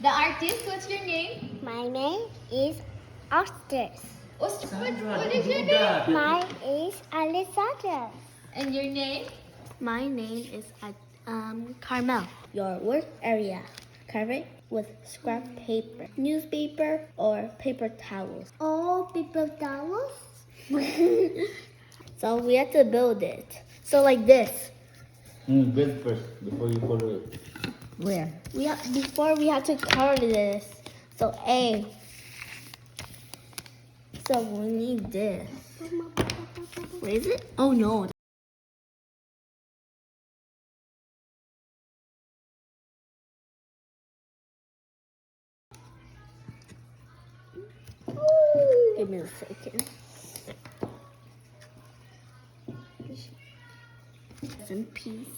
The artist, what's your name? My name is Oscar. What is your name? Mine is Alessandra. And your name? My name is Carmel. Your work area. Cover it with scrap paper, newspaper, or paper towels. All paper towels? So we have to build it. So like this. Build first before you color it. Where? Before we have to cover this. So A. So we need this. Where is it? Oh no. Give me a second. Some peace.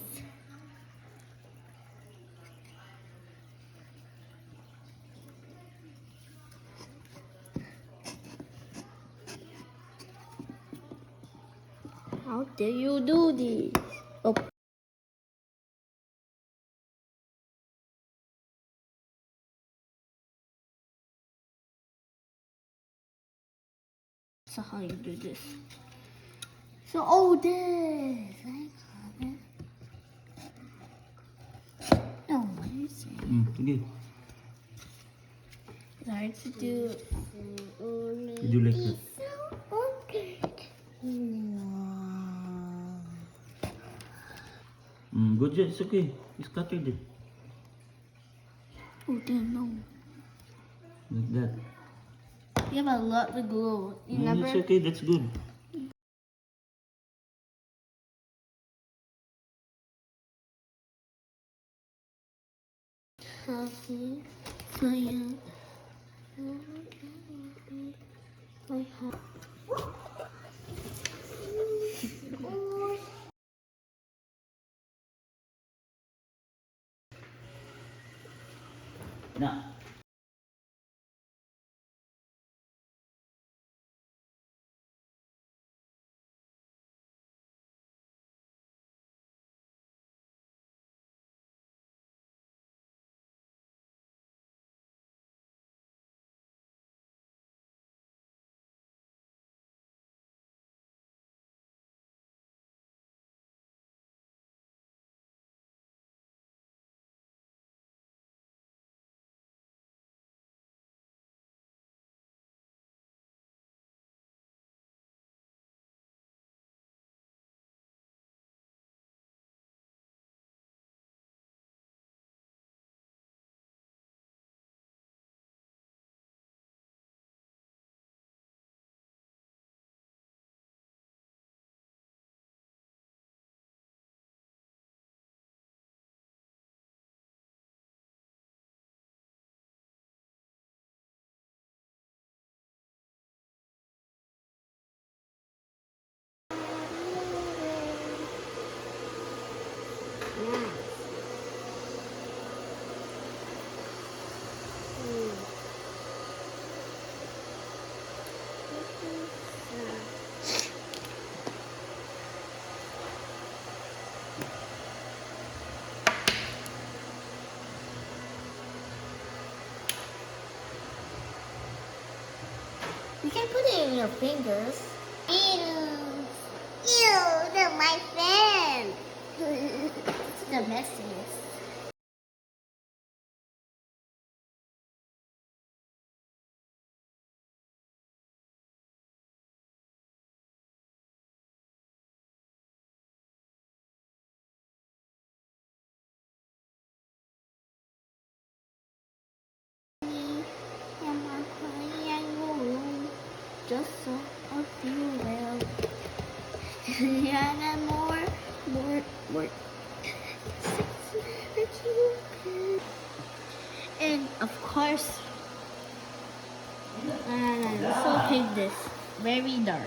How dare you do this? Oh. So how you do this? So this. I got it. No, what are you saying? Sige. It's hard to do. You do like that. Good job. It's okay. It's scattered it. Oh damn no. Like that. You have a lot of glue. You never. It's okay. That's good. Okay. So yeah. I have. Now. You can put it in your fingers. Ew, they're my friend. It's the messiest. Just so I feel well. Yeah, and more. And of course, so paint this very dark.